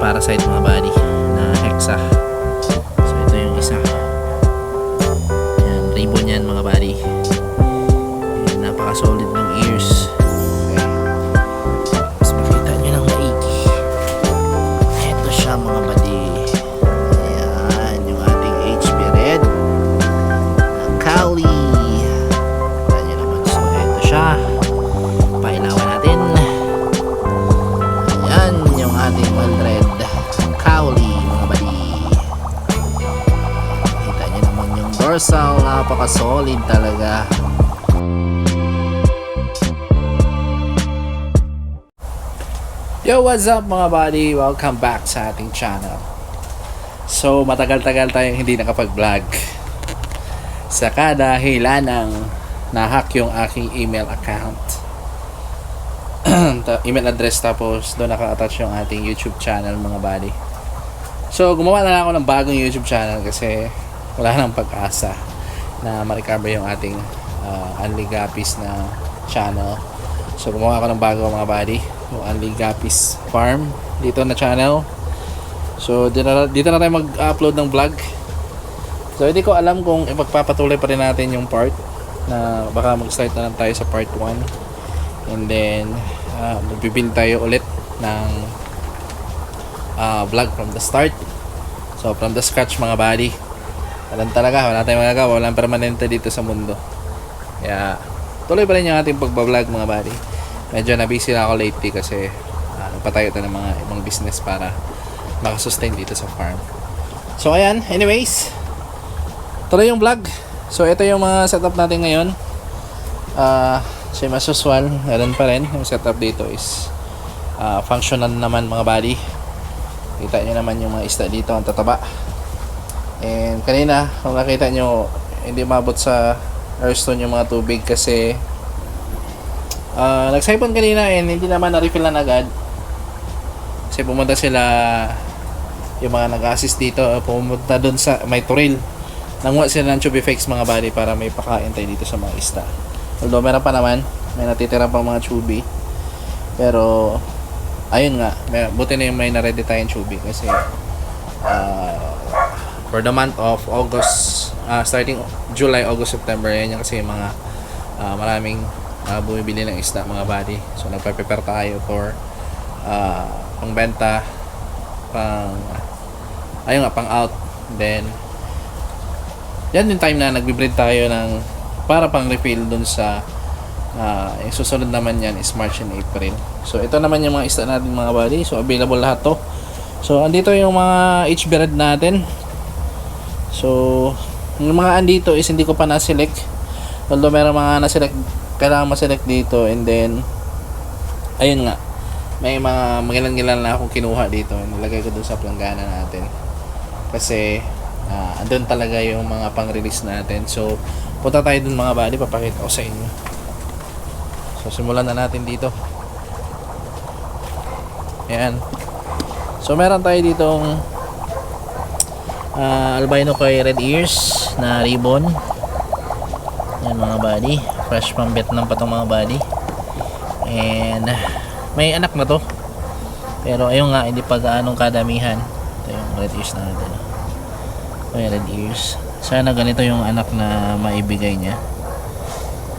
parasite mga buddy na hexa. So ito yung isa. Yan, ribbon yan mga buddy. Yan, napaka solid ng ears. Okay. Mas makita nyo ng maigi. Ito siya mga buddy. Ayan yung ating HB Red na Cali. Kita nyo naman. So ito siya. Pailawan natin. Ayan yung ating Red Cowley mga buddy. Kita nyo naman yung dorsal. Napaka solid talaga. Yo, what's up mga buddy? Welcome back sa ating channel. So matagal-tagal tayong hindi nakapag-vlog. Saka dahilan ng na-hack yung aking email account. Email address, tapos doon naka-attach yung ating YouTube channel mga buddy. So gumawa na lang ako ng bagong YouTube channel kasi wala nang pag-asa na ma-recover yung ating Unli Gapis na channel. So gumawa ako ng bago mga buddy, yung Unli Gapis Farm dito na channel. So dito na tayo mag-upload ng vlog. So hindi ko alam kung ipagpapatuloy pa rin natin yung part na baka mag-start na lang tayo sa part 1. And then magbibuild tayo ulit ng vlog from the start. So from the scratch mga buddy. Alam talaga, wala tayong magagawa, walang permanente dito sa mundo. Kaya tuloy pa rin yung ating pagbablog mga buddy. Medyo na-busy na ako lately kasi nagpatayo tayo ng mga ibang business para makasustain dito sa farm. So ayan, anyways, tuloy yung vlog. So ito yung mga setup natin ngayon. Same as usual, ganun pa rin. Yung setup dito is functional naman mga buddy. Kita nyo naman yung mga isda dito, ang tataba. And kanina, kung nakita nyo, hindi mabot sa airstone yung mga tubig kasi nagsaipon kanina and hindi naman na-refill na agad. Kasi pumunta sila, yung mga nag-assist dito, pumunta dun sa may turil. Nanguha sila ng chubby fakes mga buddy para may pakain tayo dito sa mga isda. Although meron pa naman, may natitira pang mga chubby. Pero ayun nga, buti na yung may na-ready tayong chubby kasi for the month of August, starting July, August, September, yan yung kasi yung mga maraming bumibili ng isda mga buddy. So nagpe-prepare tayo for pangbenta, ayun nga, pang out. Then yan yung time na nagbe-breed tayo ng para pang refill dun sa yung susunod naman yan is March and April. So ito naman yung mga isda natin mga buddy. So available lahat to. So andito yung mga HB Red natin. So yung mga andito is hindi ko pa na-select. Although meron mga na-select, kailangan ma-select dito. And then ayun nga, may mga magilan-gilan na akong kinuha dito. Nilagay ko dun sa planggana natin kasi andun talaga yung mga pang-release natin. So punta tayo dun mga buddy, papakita ko sa inyo. So simulan na natin dito. Ayan. So meron tayo ditong albino koi red ears na ribbon. Ayan mga buddy, fresh from Vietnam pa itong mga buddy. And may anak na to, pero ayun nga, hindi pa gaanong kadamihan. Ito yung red ears natin. Koi red ears. Sana ganito yung anak na maibigay niya.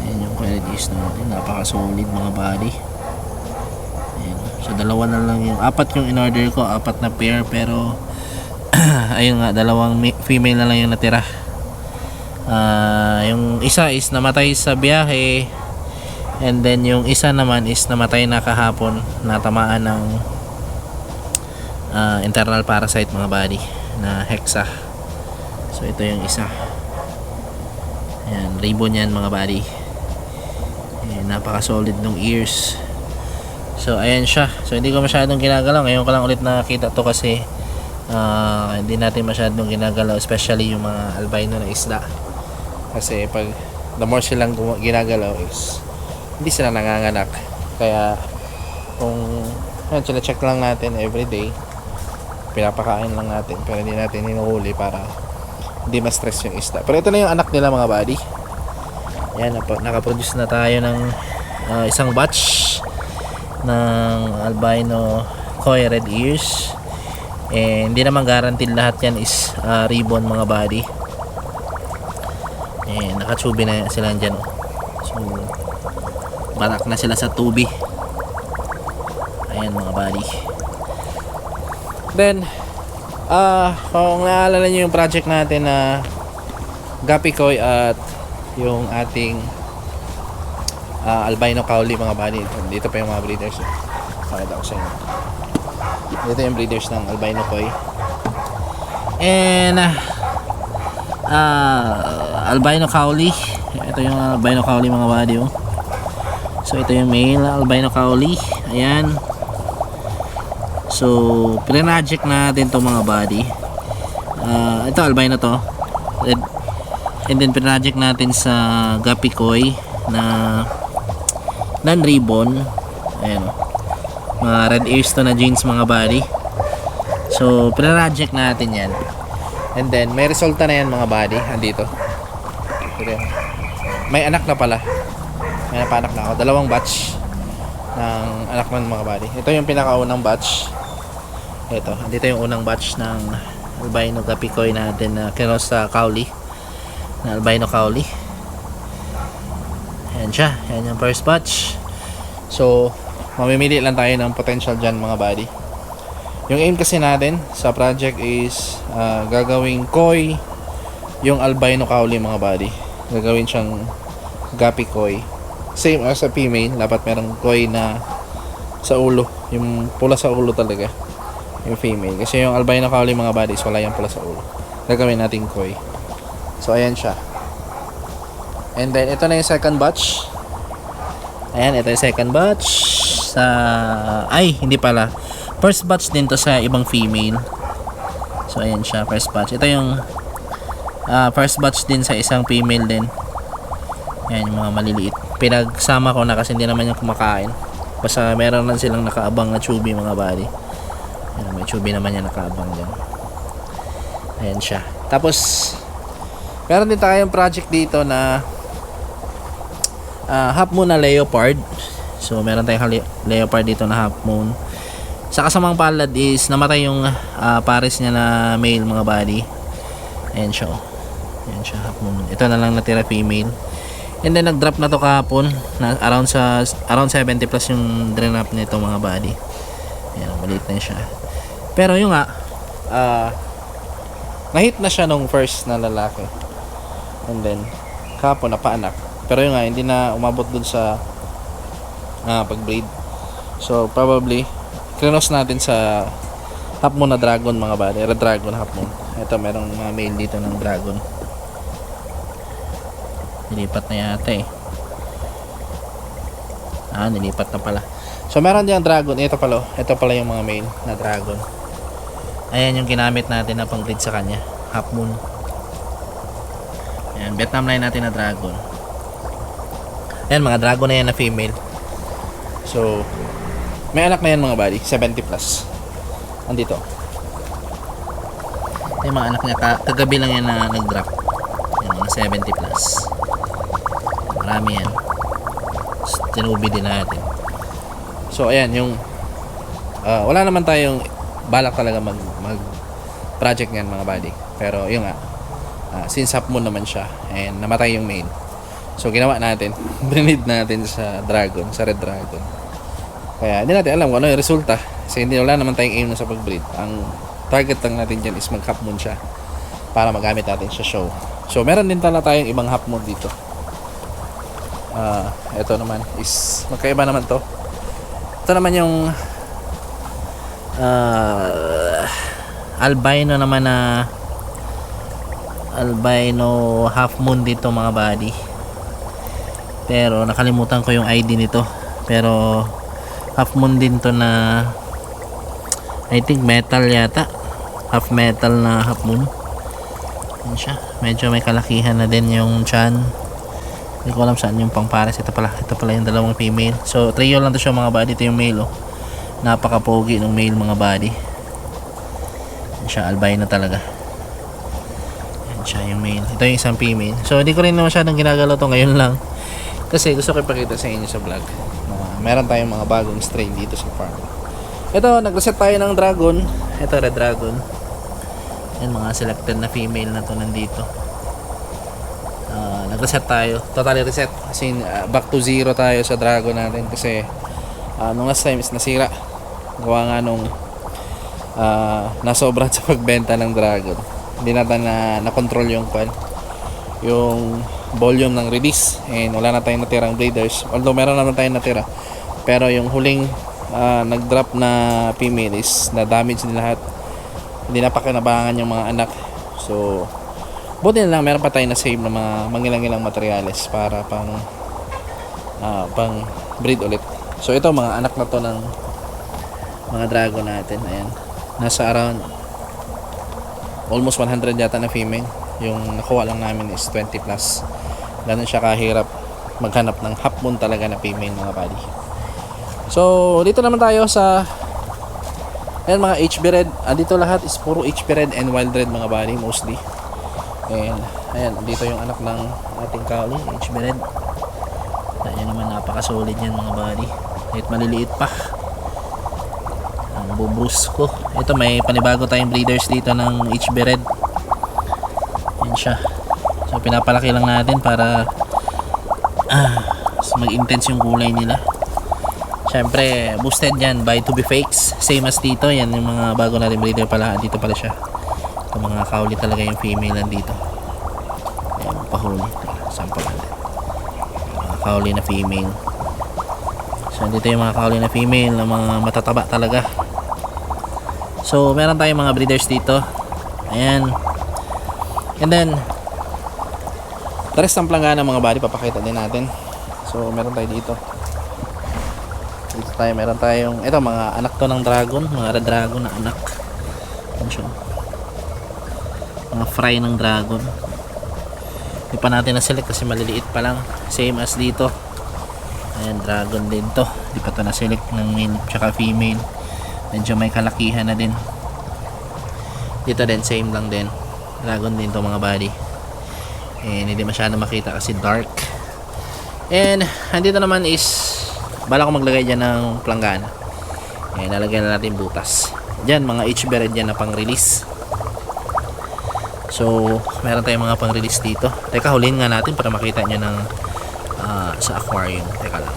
Ayan yung red ears natin, napaka solid mga buddy. Ayan. So dalawa na lang yung, apat yung in order ko, apat na pair, pero ayun nga, dalawang female na lang yung natira. Yung isa is namatay sa biyahe, and then yung isa naman is namatay na kahapon, natamaan ng internal parasite mga buddy na hexa. So ito yung isa. Ayan, ribbon yan mga buddy. Ayan, napaka solid ng ears. So ayan siya. So hindi ko masyadong ginagalaw. Ngayon ko lang ulit nakita to kasi hindi natin masyadong ginagalaw, especially yung mga albino na isda. Kasi pag the more silang ginagalaw is hindi sila nanganganak. Kaya kung sila-check lang natin everyday, pinapakain lang natin, pero hindi natin hinuhuli para hindi ma-stress yung isda. Pero ito na yung anak nila mga buddy. Yan, nakaproduce na tayo ng isang batch ng albino koi red ears. Hindi naman guaranteed lahat yan is ribbon mga buddy. Nakatsubi na sila dyan. So barak na sila sa tubi. Ayan mga buddy. Then kung naalala nyo yung project natin na Guppy Koi at yung ating albino cowlie mga buddy, dito pa yung mga breeders. Pakita ko sa inyo. Dito yung breeders ng albino koi and albino cowlie. Ito yung albino cowlie mga buddy. So ito yung male albino cowlie. Ayan. So pre-project natin to mga buddy. Ito albino to. And then pre-project natin sa Guppy Koi na non-ribbon. Ayan, mga red ears to na jeans mga buddy. So pre-project natin yan. And then may resulta na yan mga buddy. Andito. May anak na pala. May napanak na ako. Dalawang batch ng anak ng mga buddy. Ito yung pinakaunang batch. Ito. Andito yung unang batch ng albino Guppy Koi natin na kinos sa cowlie. Na albino cowlie. Ayan siya. Ayan yung first batch. So mamimili lang tayo ng potential dyan mga buddy. Yung aim kasi natin sa project is gagawing koi yung albino cowlie mga buddy. Gagawin siyang Guppy Koi. Same as sa female. Dapat merong koi na sa ulo. Yung pula sa ulo talaga. Yung female. Kasi yung albino cowlie mga buddy wala yung pula sa ulo. Gagawin natin koi. So ayan siya. And then ito na yung second batch. Ayan, ito yung second batch sa hindi pala. First batch din to sa ibang female. So ayan siya, first batch. Ito yung first batch din sa isang female din. Ayan yung mga maliliit. Pinagsama ko na kasi hindi naman yung kumakain. Basta meron lang silang nakaabang na chubby mga buddy. Ayan, may chubby naman yung nakaabang dyan. Ayan siya. Tapos meron din tayong project dito na half moon na leopard. So meron tayong leopard dito na half moon. Sa kasamang palad is namatay yung pares niya na male mga buddy. Ayan siya. Ayan siya, half moon. Ito na lang natira female. And then nag-drop na to kahapon na around 70 plus yung drop nito mga buddy. Ayan, maliit na siya. Pero yung na-hit na siya nung first na lalaki. And then kahapon napaanak. Pero yung hindi na umabot dun sa pag-breed. So probably krinos natin sa half moon na dragon mga buddy. Red dragon half moon. Ito merong mga male dito ng dragon. Nilipat na yata nilipat na pala. So meron diyang dragon. Ito pala yung mga male na dragon. Ayan yung ginamit natin na pang breed sa kanya. Half moon. Ayan, Vietnam line natin na dragon. Ayan, mga dragon na yan na female. So may anak na yan mga buddy, 70 plus. Andito. Yung mga anak niya, kagabi lang yan na nag-drop. Yan, mga 70 plus. Marami yan. Tinubi din natin. So ayan, yung wala naman tayong balak talaga mag project niyan mga buddy. Pero yung since half moon naman siya and namatay yung male. So ginawa natin, breed natin sa dragon, sa red dragon. Kaya hindi natin alam kung ano yung resulta. Kasi wala naman tayong aim na sa pag-breed. Ang target lang natin dyan is mag-half moon siya para magamit natin sa show. So meron din pala tayong ibang half moon dito. Ito naman is magkaiba naman to. Ito naman yung albino naman na albino half moon dito mga buddy. Pero nakalimutan ko yung ID nito. Pero half moon din to na I think metal yata. Half metal na half moon. Yan siya. Medyo may kalakihan na din yung chan. Hindi ko alam saan yung pangpares. Ito pala yung dalawang female. So trio lang to siya mga buddy. Ito yung male napaka-pogi ng male mga buddy. Yan siya, albino talaga. Yan siya yung male. Ito yung isang female. So hindi ko rin na masyadong ginagalaw to ngayon lang. Kasi gusto ko ipakita sa inyo sa vlog. Meron tayong mga bagong strain dito sa farm. Ito, nag-reset tayo ng dragon. Ito, red dragon. Yan, mga selected na female na to nandito. Nag-reset tayo. Totally reset. Kasi back to zero tayo sa dragon natin. Kasi nung last time is nasira. Gawa nga nung nasobran sa pagbenta ng dragon. Hindi natin na-control yung volume ng release. And wala na tayong natirang breeders. Although meron naman tayong natira. Pero yung huling nag-drop na female is na-damage din lahat. Hindi na pakinabangan yung mga anak. So buti na lang meron pa tayo na save na mga mangilang-ilang materyales para pang breed ulit. So ito mga anak na to ng mga dragon natin. Ayan, nasa around almost 100 yata na female. Yung nakuha lang namin is 20 plus. Ganun siya kahirap maghanap ng half moon talaga na female, mga buddy. So dito naman tayo sa ayan, mga HB red. Dito lahat is puro HB red and wild red, mga buddy, mostly. And ayan, dito yung anak ng ating kauli, HB red. Ayan naman, napaka-solid yan, mga buddy. Kahit maliliit pa. Ang bubus ko. Ito, may panibago tayong breeders dito ng HB red. Ayan siya. So pinapalaki lang natin para mag-intense yung kulay nila. Siyempre, boosted yan by to be fakes. Same as dito. Yan yung mga bago natin breeder pala. Dito pala siya. Ito, mga kauli talaga yung female nandito. Ayan, pahuli. Sample natin. Mga kauli na female. So, dito yung mga kauli na female na mga matataba talaga. So, meron tayong mga breeders dito. Ayan. And then, the rest ng planggana, mga buddy, papakita din natin. So, meron tayo dito. Dito tayo, meron tayong ito, mga anak to ng dragon, mga red dragon na anak. Ayan, mga fry ng dragon. Hindi pa natin na-select kasi maliliit pa lang. Same as dito. Ayan, dragon din to. Hindi pa to na-select ng male tsaka female. Medyo may kalakihan na din. Dito din, same lang din. Dragon din to, mga buddy. And hindi masyado makita kasi dark. And andito naman is bala ko maglagay dyan ng planggana. Ayan, nalagyan na natin butas. Dyan, mga HB red dyan na pang release. So meron tayong mga pang release dito. Teka, huliin nga natin para makita nyo ng sa aquarium. Teka lang.